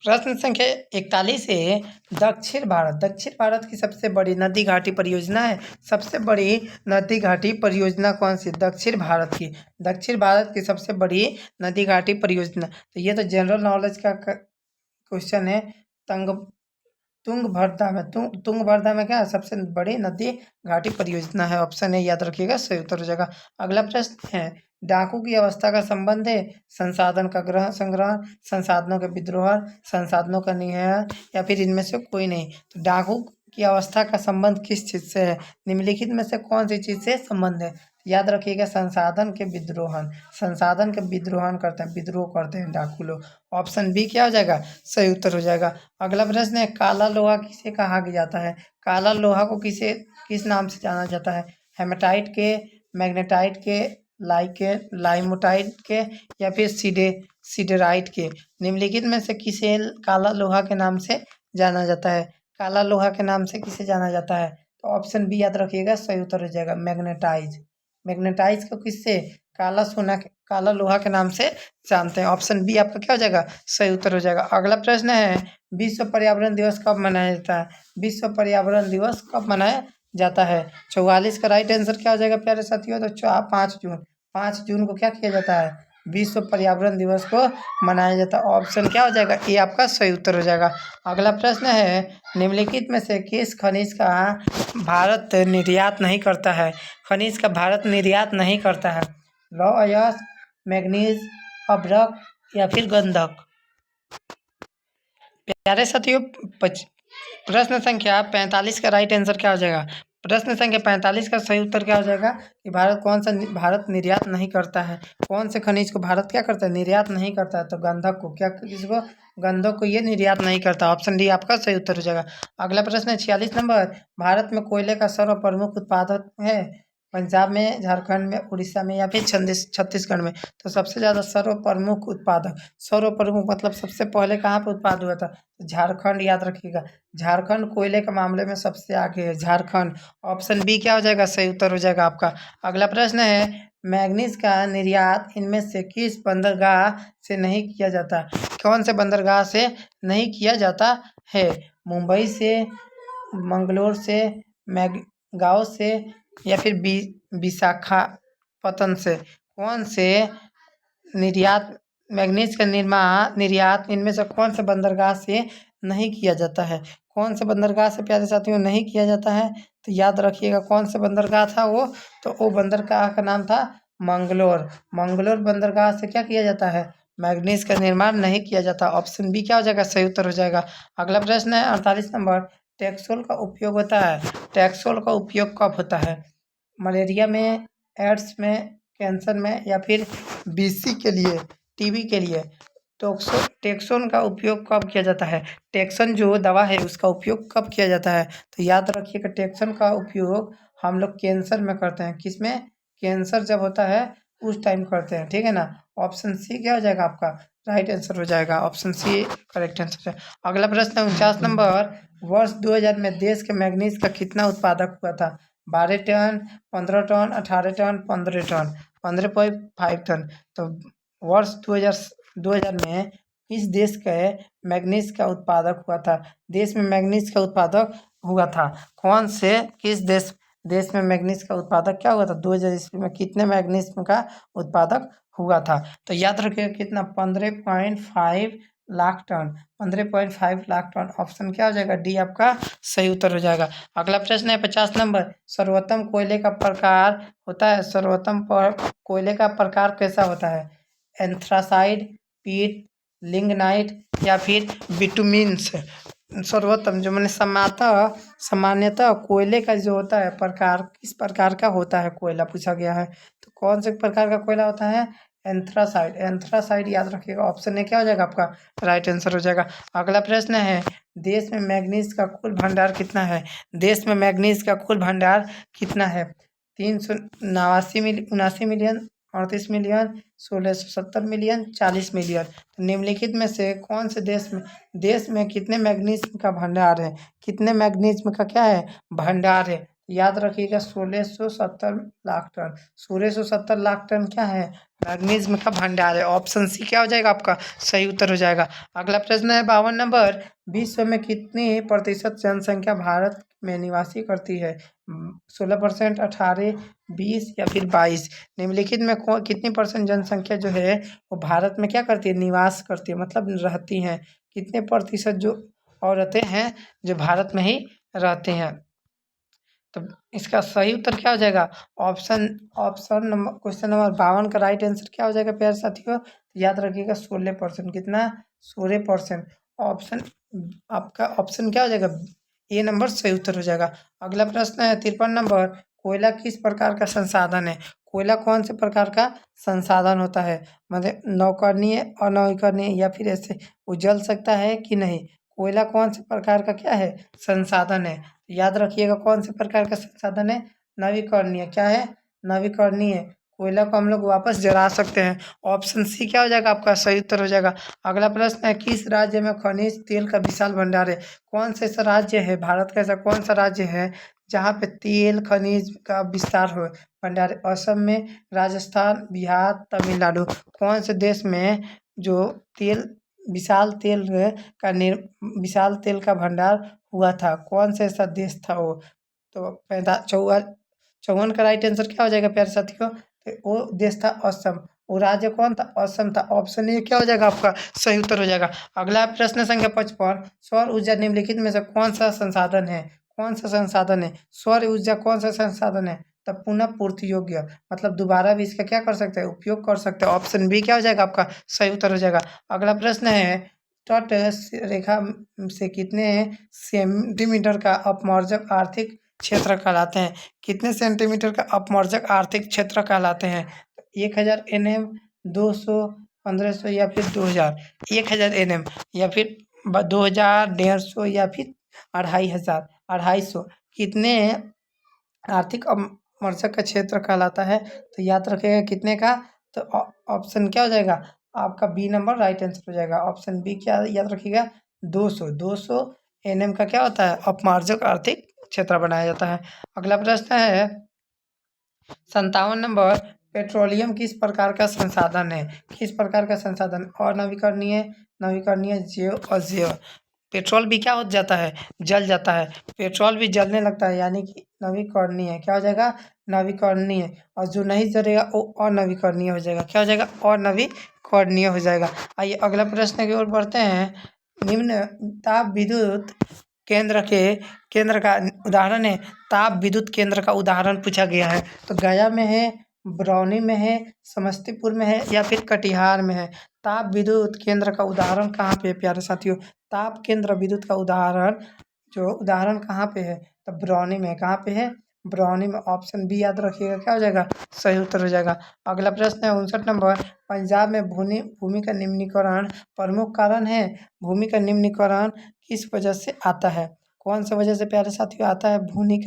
Speaker 1: प्रश्न संख्या 41 है, दक्षिण भारत की सबसे बड़ी नदी घाटी परियोजना है। सबसे बड़ी नदी घाटी परियोजना कौन सी? दक्षिण भारत की सबसे बड़ी नदी घाटी परियोजना। तो ये तो जनरल नॉलेज का क्वेश्चन है। तुंगभद्रा में क्या है? सबसे बड़ी नदी घाटी परियोजना है। ऑप्शन ए याद रखिएगा सही उत्तर हो जाएगा। अगला प्रश्न है, डाकू की अवस्था का संबंध है संसाधन का ग्रहण संग्रहण, संसाधनों के विद्रोह, संसाधनों का निहरण या फिर इनमें से कोई नहीं? तो डाकू की अवस्था का संबंध किस चीज़ से है? निम्नलिखित में से कौन सी चीज़ से संबंध है? याद रखिएगा संसाधन के विद्रोहन, संसाधन के विद्रोहन करते हैं, विद्रोह करते हैं डाकू लोग। ऑप्शन बी क्या हो जाएगा, सही उत्तर हो जाएगा। अगला प्रश्न है काला लोहा किसे कहा जाता है। काला लोहा को किस नाम से जाना जाता है। हेमाटाइट के, मैग्नेटाइट के, लाइमोटाइट के, या फिर सीडेराइट के। निम्नलिखित में से किसे काला लोहा के नाम से जाना जाता है। काला लोहा के नाम से किसे जाना जाता है, तो ऑप्शन बी याद रखिएगा, सही उत्तर हो जाएगा मैग्नेटाइज। मैग्नेटाइज को किससे, काला लोहा के नाम से जानते हैं। ऑप्शन बी आपका क्या हो जाएगा, सही उत्तर हो जाएगा। अगला प्रश्न है विश्व पर्यावरण दिवस कब मनाया जाता है। विश्व पर्यावरण दिवस कब मनाया जाता है। 44 का राइट आंसर क्या हो जाएगा प्यारे साथियों, तो 5 जून। 5 जून को क्या किया जाता है, विश्व पर्यावरण दिवस को मनाया जाता है। ऑप्शन क्या हो जाएगा, ये आपका सही उत्तर हो जाएगा। अगला प्रश्न है निम्नलिखित में से किस खनिज का भारत निर्यात नहीं करता है। खनिज का भारत निर्यात नहीं करता है। लौह अयस्क, मैग्नीज, अभ्रक, या फिर गंधक। प्यारे साथियों प्रश्न संख्या 45 का राइट आंसर क्या हो जाएगा। प्रश्न संख्या 45 का सही उत्तर क्या हो जाएगा कि भारत निर्यात नहीं करता है। कौन से खनिज को भारत क्या करता है, निर्यात नहीं करता है, तो गंधक को, किसको, गंधक को ये निर्यात नहीं करता। ऑप्शन डी आपका सही उत्तर हो जाएगा। अगला प्रश्न है 46 नंबर, भारत में कोयले का सर्व प्रमुख उत्पादक है। पंजाब में, झारखंड में, उड़ीसा में, या फिर छत्तीसगढ़ में। तो सबसे ज़्यादा सर्वप्रमुख उत्पादक, सर्वप्रमुख मतलब सबसे पहले कहाँ पे उत्पाद हुआ था, तो झारखंड। याद रखिएगा झारखंड कोयले के मामले में सबसे आगे है, झारखंड। ऑप्शन बी क्या हो जाएगा, सही उत्तर हो जाएगा आपका। अगला प्रश्न है मैग्नीज का निर्यात इनमें से किस बंदरगाह से नहीं किया जाता। कौन से बंदरगाह से नहीं किया जाता है। मुंबई से, मंगलोर से, गाँव से, या फिर विशाखापत्तनम से। कौन से निर्यात, मैग्नीज का निर्यात इनमें से कौन से बंदरगाह से नहीं किया जाता है। कौन से बंदरगाह से प्यारे साथियों नहीं किया जाता है, तो याद रखिएगा कौन सा बंदरगाह था वो, तो वो बंदरगाह का नाम था मंगलोर। मंगलोर बंदरगाह से क्या किया जाता है, मैग्नीज का निर्माण नहीं किया जाता। ऑप्शन बी क्या हो जाएगा, सही उत्तर हो जाएगा। अगला प्रश्न है 48 नंबर, टैक्सोल का उपयोग होता है। टैक्सोल का उपयोग कब होता है। मलेरिया में, एड्स में, कैंसर में, या फिर बीसी के लिए, टीबी के लिए। टैक्सोन का उपयोग कब किया जाता है। टैक्सन जो दवा है उसका उपयोग कब किया जाता है, तो याद रखिएगा टैक्सन का उपयोग हम लोग कैंसर में करते हैं। किसमें, कैंसर जब होता है उस टाइम करते हैं, ठीक है ना। ऑप्शन सी क्या हो जाएगा आपका, राइट आंसर हो जाएगा। ऑप्शन सी करेक्ट आंसर है। अगला प्रश्न है 49 नंबर, वर्ष 2000 में देश के मैग्नीज का कितना उत्पादक हुआ था। 12 ton, 15 ton, 18 ton, 15 ton, 15.5 ton. तो वर्ष 2000 में किस देश के मैग्नीज का उत्पादक हुआ था। देश में मैग्नीज का उत्पादक हुआ था कौन से, किस देश में मैग्नीज का उत्पादक क्या हुआ था 2000 ईस्वी में, कितने मैग्नीज का उत्पादक हुआ था। तो याद रखिएगा कितना, 15.5 lakh ton, 15.5 lakh ton. Option क्या हो जाएगा, डी आपका सही उत्तर हो जाएगा। अगला प्रश्न है 50 नंबर, सर्वोत्तम कोयले का प्रकार होता है। कोयले का प्रकार कैसा होता है। एंथ्रासाइड, पीट, लिग्नाइट, या फिर बिटुमिन्स। सर्वोत्तम जो मैंने सामान्यतः कोयले का जो होता है प्रकार, किस प्रकार का होता है कोयला पूछा गया है, तो कौन से प्रकार का कोयला होता है, एंथ्रासाइड। एंथ्रासाइड याद रखिएगा। ऑप्शन ए क्या हो जाएगा आपका, राइट आंसर हो जाएगा। अगला प्रश्न है देश में मैग्नीज का कुल भंडार कितना है। देश में मैग्नीज का कुल भंडार कितना है। 379 मिलियन, 38 मिलियन, 1670 मिलियन, 40 मिलियन। निम्नलिखित में से कौन से देश में कितने मैग्नीशियम का भंडार है, कितने मैग्नीशियम का क्या है भंडार है। याद रखिएगा 1670 लाख टन। 1670 लाख टन क्या है, मैग्नीशियम का भंडार है। ऑप्शन सी क्या हो जाएगा आपका, सही उत्तर हो जाएगा। अगला प्रश्न है 52 नंबर, विश्व में कितनी प्रतिशत जनसंख्या भारत में निवासी करती है। 16%, 18, 20, या फिर 22। निम्नलिखित में कितनी परसेंट जनसंख्या जो है वो भारत में क्या करती है, निवास करती है, मतलब रहती हैं। कितने प्रतिशत जो औरतें हैं जो भारत में ही रहते हैं। तो इसका सही उत्तर क्या हो जाएगा, option option number question number 52 का राइट आंसर क्या हो जाएगा प्यारे साथियों, याद रखिएगा 16%। कितना, 16%। ऑप्शन आपका ऑप्शन क्या हो जाएगा, ए नंबर सही उत्तर हो जाएगा। अगला प्रश्न है 53 नंबर, कोयला किस प्रकार का संसाधन है? कोयला कौन से प्रकार का संसाधन होता है? मतलब नवकरणीय, अनवीकरणीय या फिर ऐसे वो जल सकता है कि नहीं? कोयला कौन से प्रकार का क्या है? संसाधन है। याद रखिएगा कौन से प्रकार का संसाधन है? नवीकरणीय। क्या है? नवीकरणीय। कोयला को हम लोग वापस जला सकते हैं। ऑप्शन सी क्या हो जाएगा आपका? सही उत्तर हो जाएगा। अगला प्रश्न है, किस राज्य में खनिज तेल का विशाल भंडार है? कौन सा ऐसा राज्य है, भारत का ऐसा कौन सा राज्य है जहाँ पे तेल खनिज का विस्तार हो भंडार है? असम में, राजस्थान, बिहार, तमिलनाडु। कौन से देश में जो तेल विशाल तेल का विशाल तेल का भंडार हुआ था? कौन सा ऐसा देश था वो? तो 54 का राइट आंसर क्या हो जाएगा प्यारे साथियों? तो वो देश था असम। वो राज्य कौन था? असम था। ऑप्शन ए क्या हो जाएगा आपका? सही उत्तर हो जाएगा। अगला प्रश्न संख्या 55, सौर ऊर्जा निम्नलिखित में से कौन सा संसाधन है? कौन सा संसाधन है? सौर ऊर्जा कौन सा संसाधन है? तब पुनः पूर्ति योग्य, मतलब दोबारा भी इसका क्या कर सकते हैं? उपयोग कर सकते हैं। ऑप्शन बी क्या हो जाएगा आपका? सही उत्तर हो जाएगा। अगला प्रश्न है, तट रेखा से कितने सेंटीमीटर का अपमर्जक आर्थिक क्षेत्र कहलाते हैं? कितने सेंटीमीटर का अपमर्जक आर्थिक क्षेत्र कहलाते हैं? 1000 nm, 200, 1500 या फिर 2000? 1000 nm या फिर 2000, 150 या फिर 2500? 250। कितने आर्थिक अपमर्जक का क्षेत्र कहलाता है? तो याद रखिएगा कितने का। तो ऑप्शन क्या हो जाएगा आपका? बी नंबर राइट आंसर हो जाएगा। ऑप्शन बी क्या याद रखिएगा? 200 एनएम का क्या होता है? अपमार्जक आर्थिक क्षेत्र बनाया जाता है। अगला प्रश्न है 57 नंबर, पेट्रोलियम किस प्रकार का संसाधन है? किस प्रकार का संसाधन? अनवीकरणीय, नवीकरणीय, जैव, अजैव। पेट्रोल भी क्या हो जाता है? जल जाता है। पेट्रोल भी जलने लगता है, यानी कि नवीकरणीय। क्या हो जाएगा? नवीकरणीय। और जो नहीं जलेगा वो अनवीकरणीय हो जाएगा। क्या हो जाएगा? अनवीकरणीय हो जाएगा। आइए अगला प्रश्न की ओर बढ़ते हैं। निम्न ताप विद्युत केंद्र का उदाहरण है। ताप विद्युत केंद्र का उदाहरण पूछा गया है। तो गया में है, बरौनी में है, समस्तीपुर में है या फिर कटिहार में है? ताप विद्युत केंद्र का उदाहरण कहाँ पे है प्यारे साथियों? ताप केंद्र विद्युत का उदाहरण कहाँ पे है? तो बरौनी में। कहाँ पे है? बरौनी में। ऑप्शन बी याद रखिएगा क्या हो जाएगा? सही उत्तर हो जाएगा। अगला प्रश्न है 59 नंबर, पंजाब में भूमि का निम्नीकरण प्रमुख कारण है। भूमि का निम्नीकरण किस वजह से आता है? कौन सा वजह से प्यारे साथियों आता है भूमि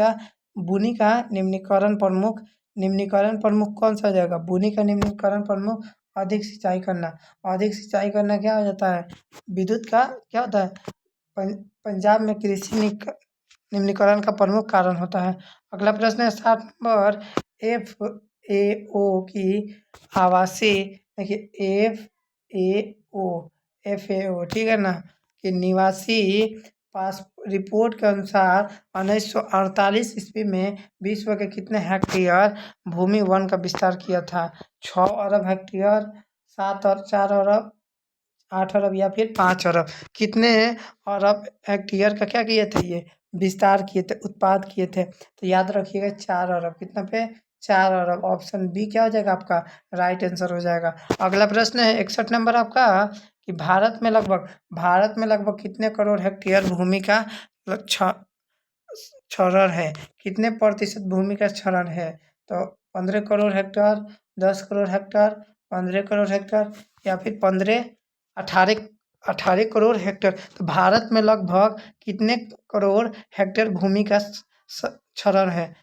Speaker 1: का निम्नीकरण प्रमुख कौन सा हो जाएगा? भूमि का निम्नीकरण प्रमुख अधिक सिंचाई करना। अधिक सिंचाई करना क्या हो जाता है? विद्युत का क्या होता है? पंजाब में कृषि निम्नीकरण का प्रमुख कारण होता है। अगला प्रश्न है 60 नंबर, FAO की आवासीय, देखिए FAO ठीक है ना, कि निवासी पास रिपोर्ट के अनुसार 1948 ईस्वी में विश्व के कितने हेक्टेयर भूमि वन का विस्तार किया था? 6 अरब हेक्टेयर, 7 और 4 अरब, 8 अरब या फिर 5 अरब? कितने अरब हेक्टेयर का क्या किए थे? ये विस्तार किए थे, उत्पाद किए थे। तो याद रखिएगा 4 अरब। कितना पे? 4 अरब। ऑप्शन बी क्या हो जाएगा आपका? राइट आंसर हो जाएगा। अगला प्रश्न है 61 नंबर आपका, कि भारत में लगभग कितने करोड़ हेक्टेयर भूमि का क्षरण है? कितने प्रतिशत भूमि का क्षरण है? तो 15 crore hectare, 10 crore hectare, 15 crore hectare या फिर 18 करोड़ हेक्टेयर? तो भारत में लगभग कितने करोड़ हेक्टेयर भूमि का क्षरण है?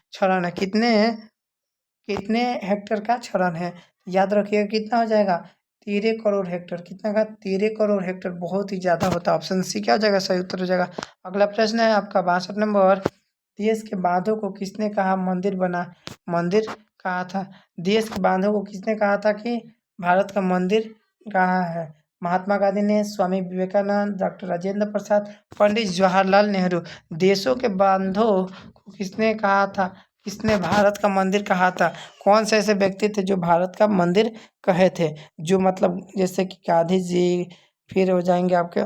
Speaker 1: कितने हेक्टेयर का क्षरण है? याद रखिएगा कितना हो जाएगा? 13 करोड़ हेक्टेयर। कितना का? 13 करोड़ हेक्टेयर। बहुत ही ज़्यादा होता है। ऑप्शन सी क्या हो जाएगा? सही उत्तर हो जाएगा। अगला प्रश्न है आपका 62 नंबर, देश के बांधों को किसने कहा मंदिर कहा था? देश के बांधों को किसने कहा था कि भारत का मंदिर कहा है? महात्मा गांधी ने, स्वामी विवेकानंद, डॉक्टर राजेंद्र प्रसाद, पंडित जवाहरलाल नेहरू। देशों के बांधों को किसने कहा था? किसने भारत का मंदिर कहा था? कौन से ऐसे व्यक्ति थे जो भारत का मंदिर कहे थे? जो मतलब जैसे कि गांधी जी, फिर हो जाएंगे आपके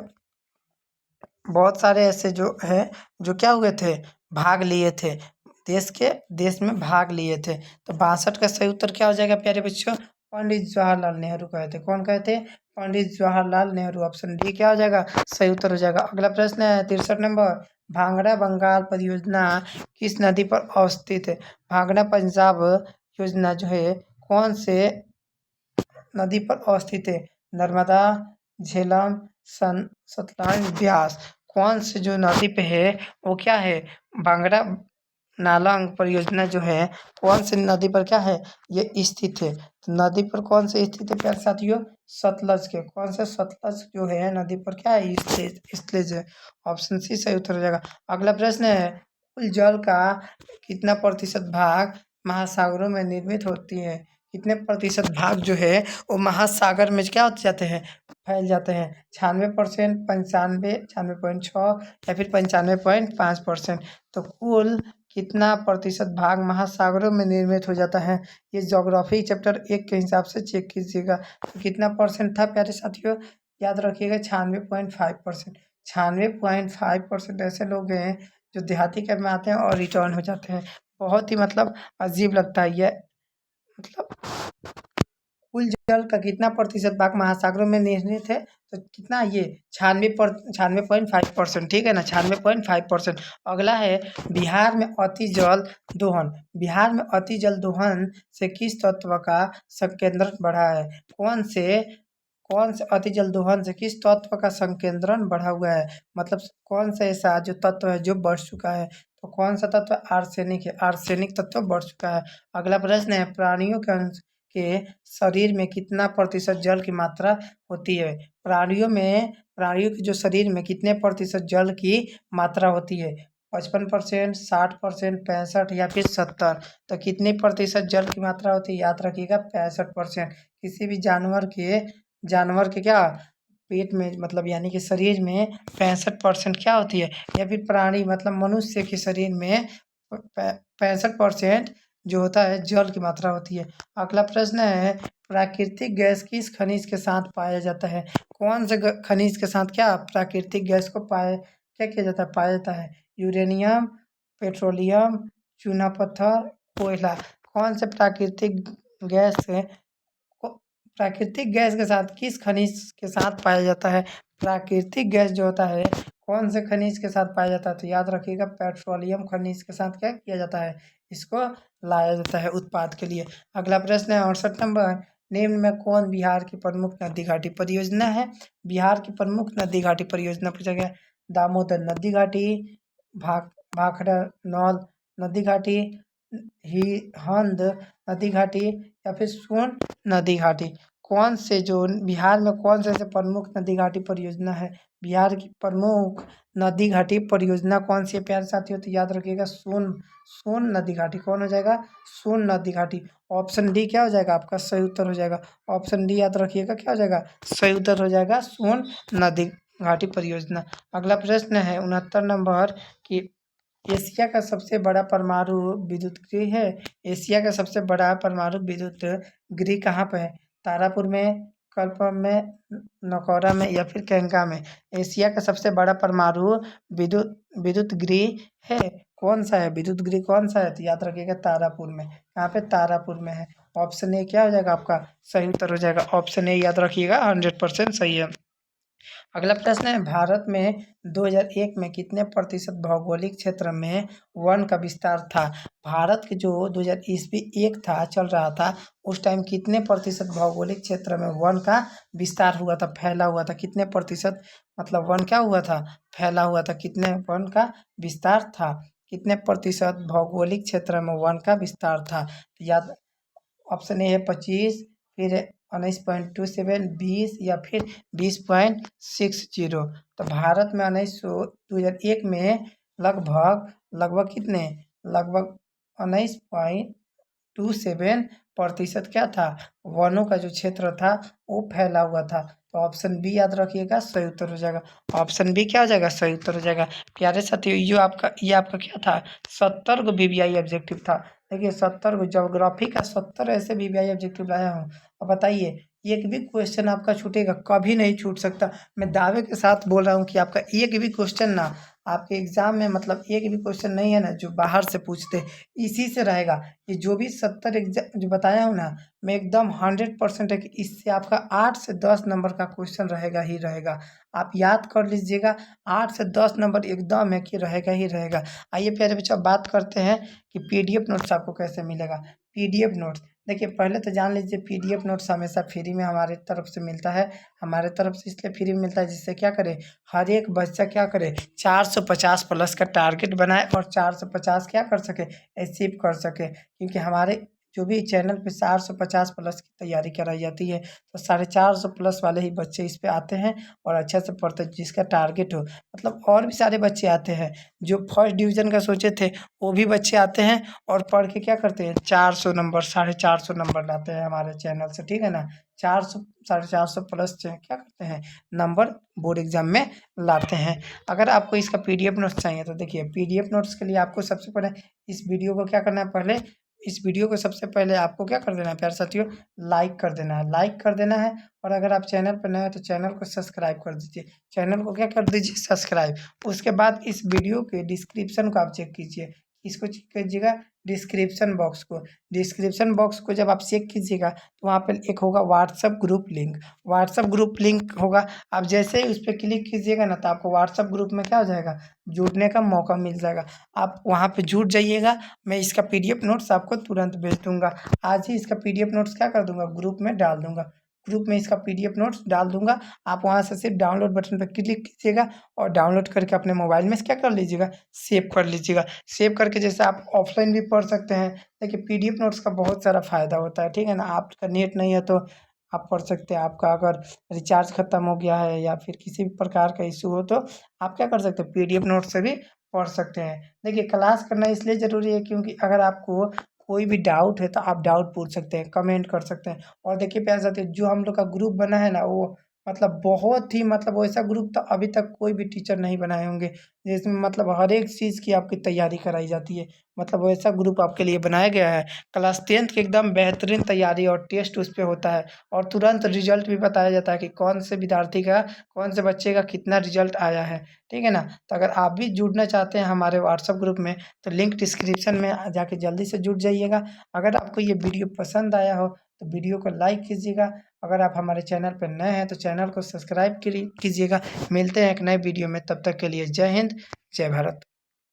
Speaker 1: बहुत सारे ऐसे जो है जो क्या हुए थे? भाग लिए थे, देश में भाग लिए थे। तो 62 का सही उत्तर क्या हो जाएगा प्यारे बच्चों? पंडित जवाहरलाल नेहरू कहे थे। कौन कहे थे? पंडित जवाहरलाल नेहरू। ऑप्शन डी क्या हो जाएगा? सही उत्तर हो जाएगा। अगला प्रश्न है 63 नंबर, भांगड़ा बंगाल परियोजना किस नदी पर अवस्थित है? भांगड़ा पंजाब योजना जो है कौन से नदी पर अवस्थित है? नर्मदा, झेलम, सतलज, ब्यास। कौन से जो नदी पे है वो क्या है? भांगड़ा नालांग परियोजना जो है कौन सी नदी पर क्या है ये स्थित है? तो नदी पर कौन से स्थित है प्यारे साथियों? सतलज के। कौन से? सतलज जो है नदी पर क्या है? स्थित है। ऑप्शन सी सही उत्तर हो जाएगा। अगला प्रश्न है, कुल जल का कितना प्रतिशत भाग महासागरों में निर्मित होती है? कितने प्रतिशत भाग जो है वो महासागर में क्या हो जाते हैं? फैल जाते हैं। 96%, 95, 96.6 या फिर 95.5%। तो कुल कितना प्रतिशत भाग महासागरों में निर्मित हो जाता है? ये ज्योग्राफी चैप्टर 1 के हिसाब से चेक कीजिएगा। तो कितना परसेंट था प्यारे साथियों? याद रखिएगा 96.5%। 96.5% ऐसे लोग हैं जो देहाती कैंप में आते हैं और रिटर्न हो जाते हैं। बहुत ही मतलब अजीब लगता है ये। मतलब कुल जल का कितना प्रतिशत भाग महासागरों में निर्मित है? तो कितना ये 96.5%। ठीक है ना, 96.5%। अगला है, बिहार में अति जल दोहन। बिहार में अति जल दोहन से किस तत्व का संकेंद्रण बढ़ा है? कौन से अति जल दोहन से किस तत्व का संकेंद्रण बढ़ा हुआ है? मतलब कौन सा ऐसा जो तत्व है जो बढ़ चुका है? तो कौन सा तत्व? आर्सेनिक है। आर्सेनिक तत्व बढ़ चुका है। अगला प्रश्न है, प्राणियों के शरीर में कितना प्रतिशत जल की मात्रा होती है? प्राणियों के जो शरीर में कितने प्रतिशत जल की मात्रा होती है? 55%, 60%, 65 या फिर 70। तो कितने प्रतिशत जल की मात्रा होती है? याद रखिएगा 65%। किसी भी जानवर के क्या पेट में मतलब यानी कि शरीर में 65% क्या होती है? या फिर प्राणी मतलब मनुष्य के शरीर में 65% जो होता है जल की मात्रा होती है। अगला प्रश्न है, प्राकृतिक गैस किस खनिज के साथ पाया जाता है? कौन से खनिज के साथ क्या प्राकृतिक गैस को क्या किया जाता है? पाया जाता है। यूरेनियम, पेट्रोलियम, चूना पत्थर, कोयला। कौन से प्राकृतिक गैस के साथ किस खनिज के साथ पाया जाता है? प्राकृतिक गैस जो होता है कौन से खनिज के साथ पाया जाता है? तो याद रखिएगा पेट्रोलियम खनिज के साथ क्या किया जाता है? इसको लाया जाता है उत्पाद के लिए। अगला प्रश्न है 68 नंबर, निम्न में कौन बिहार की प्रमुख नदी घाटी परियोजना है? बिहार की प्रमुख नदी घाटी परियोजना पूछा गया। दामोदर नदी घाटी, भाखड़ा नौल नदी घाटी, हिंद नदी घाटी या फिर सोन नदी घाटी। कौन से जो बिहार में कौन से प्रमुख नदी घाटी परियोजना है? बिहार की प्रमुख नदी घाटी परियोजना कौन सी है प्यारे साथियों? तो याद रखिएगा सोन नदी घाटी। कौन हो जाएगा? सोन नदी घाटी। ऑप्शन डी क्या हो जाएगा आपका? सही उत्तर हो जाएगा। ऑप्शन डी याद रखिएगा क्या हो जाएगा? सही उत्तर हो जाएगा सोन नदी घाटी परियोजना। अगला प्रश्न है 69 नंबर की, एशिया का सबसे बड़ा परमाणु विद्युत गृह है। एशिया का सबसे बड़ा परमाणु विद्युत गृह कहाँ पे है? तारापुर में, कल्पम में, नकौरा में या फिर कैंका में। एशिया का सबसे बड़ा परमाणु विद्युत विद्युत गृह है कौन सा है? विद्युत गृह कौन सा है? तो याद रखिएगा तारापुर में। कहाँ पे? तारापुर में है। ऑप्शन ए क्या हो जाएगा आपका? सही उत्तर हो जाएगा। ऑप्शन ए याद रखिएगा 100% सही है। अगला प्रश्न है, भारत में 2001 में कितने प्रतिशत भौगोलिक क्षेत्र में वन का विस्तार था? भारत के जो 2021 था चल रहा था उस टाइम कितने प्रतिशत भौगोलिक क्षेत्र में वन का विस्तार हुआ था, फैला हुआ था? कितने प्रतिशत मतलब वन क्या हुआ था? फैला हुआ था। कितने वन का विस्तार था? कितने प्रतिशत भौगोलिक क्षेत्र में वन का विस्तार था? याद ऑप्शन ए है 25, फिर 19.27, 20 या फिर 20.60। तो भारत में 2001 में लगभग कितने? लगभग 19.27% क्या था? वनों का जो क्षेत्र था वो फैला हुआ था। तो ऑप्शन बी याद रखिएगा सही उत्तर हो जाएगा। ऑप्शन बी क्या हो जाएगा? सही उत्तर हो जाएगा। प्यारे साथियों ये आपका क्या था? 70 को वीवीआई ऑब्जेक्टिव था। देखिए 70 को ज्योग्राफी का 70 ऐसे वीवीआई ऑब्जेक्टिव लाया हूँ। अब बताइए एक भी क्वेश्चन आपका छूटेगा? कभी नहीं छूट सकता। मैं दावे के साथ बोल रहा हूँ कि आपका एक भी क्वेश्चन ना आपके एग्ज़ाम में मतलब एक भी क्वेश्चन नहीं है ना जो बाहर से पूछते, इसी से रहेगा। ये जो भी 70 जो बताया हूँ ना, मैं एकदम 100% है कि इससे आपका 8 से 10 नंबर का क्वेश्चन रहेगा ही रहेगा। आप याद कर लीजिएगा, 8 से 10 नंबर एकदम है कि रहेगा ही रहेगा। आइए प्यारे बच्चों, अब बात करते हैं कि पीडीएफ नोट्स आपको कैसे मिलेगा। पीडीएफ नोट्स देखिए, पहले तो जान लीजिए पीडीएफ नोट्स हमेशा फ्री में हमारे तरफ से मिलता है। हमारे तरफ से इसलिए फ्री में मिलता है जिससे क्या करे, हर एक बच्चा क्या करे, 450 प्लस का टारगेट बनाए और 450 क्या कर सके, अचीव कर सके। क्योंकि हमारे जो भी चैनल पे 450 प्लस की तैयारी कराई जाती है, तो 450 प्लस वाले ही बच्चे इस पे आते हैं और अच्छे से पढ़ते हैं जिसका टारगेट हो। मतलब और भी सारे बच्चे आते हैं जो फर्स्ट डिवीज़न का सोचे थे, वो भी बच्चे आते हैं और पढ़ के क्या करते हैं, 400 नंबर, 450 नंबर लाते हैं हमारे चैनल से, ठीक है ना। 400 450 प्लस से क्या करते हैं, नंबर बोर्ड एग्जाम में लाते हैं। अगर आपको इसका पीडीएफ नोट्स चाहिए तो देखिए, पीडीएफ नोट्स के लिए आपको सबसे पहले इस वीडियो को क्या करना है, पहले इस वीडियो को सबसे पहले आपको क्या कर देना है प्यारे साथियों, लाइक कर देना है, लाइक कर देना है। और अगर आप चैनल पर नए हैं तो चैनल को सब्सक्राइब कर दीजिए, चैनल को क्या कर दीजिए, सब्सक्राइब। उसके बाद इस वीडियो के डिस्क्रिप्शन को आप चेक कीजिए। इसको चेक कीजिएगा, डिस्क्रिप्शन बॉक्स को। डिस्क्रिप्शन बॉक्स को जब आप चेक कीजिएगा तो वहाँ पर एक होगा WhatsApp group link, WhatsApp group link होगा। आप जैसे ही उस पर क्लिक कीजिएगा ना, तो आपको व्हाट्सअप ग्रुप में क्या हो जाएगा, जुड़ने का मौका मिल जाएगा। आप वहाँ पे जुड़ जाइएगा। मैं इसका पीडीएफ नोट्स आपको तुरंत भेज दूँगा। आज ही इसका पीडीएफ नोट्स क्या कर दूँगा, ग्रुप में डाल दूँगा। ग्रुप में इसका पीडीएफ नोट्स डाल दूँगा। आप वहाँ से सिर्फ डाउनलोड बटन पर क्लिक कीजिएगा और डाउनलोड करके अपने मोबाइल में क्या कर लीजिएगा, सेव कर लीजिएगा। सेव करके जैसे आप ऑफलाइन भी पढ़ सकते हैं। देखिए, पीडीएफ नोट्स का बहुत सारा फ़ायदा होता है, ठीक है ना। आपका नेट नहीं है तो आप पढ़ सकते हैं। आपका अगर रिचार्ज ख़त्म हो गया है या फिर किसी भी प्रकार का इश्यू हो तो आप क्या कर सकते हैं, पीडीएफ नोट से भी पढ़ सकते हैं। देखिए, क्लास करना इसलिए ज़रूरी है क्योंकि अगर आपको कोई भी डाउट है तो आप डाउट पूछ सकते हैं, कमेंट कर सकते हैं। और देखिए प्यारे साथियों, जो हम लोग का ग्रुप बना है ना, वो मतलब बहुत ही मतलब वैसा ग्रुप तो अभी तक कोई भी टीचर नहीं बनाए होंगे जिसमें मतलब हर एक चीज़ की आपकी तैयारी कराई जाती है। मतलब वैसा ग्रुप आपके लिए बनाया गया है। क्लास 10th की एकदम बेहतरीन तैयारी और टेस्ट उस पे होता है और तुरंत रिजल्ट भी बताया जाता है कि कौन से विद्यार्थी का, कौन से बच्चे का कितना रिजल्ट आया है, ठीक है ना। तो अगर आप भी जुड़ना चाहते हैं हमारे व्हाट्सएप ग्रुप में तो लिंक डिस्क्रिप्शन में जाके जल्दी से जुड़ जाइएगा। अगर आपको ये वीडियो पसंद आया हो तो वीडियो को लाइक कीजिएगा। अगर आप हमारे चैनल पर नए हैं तो चैनल को सब्सक्राइब कीजिएगा। मिलते हैं एक नए वीडियो में, तब तक के लिए जय हिंद, जय भारत।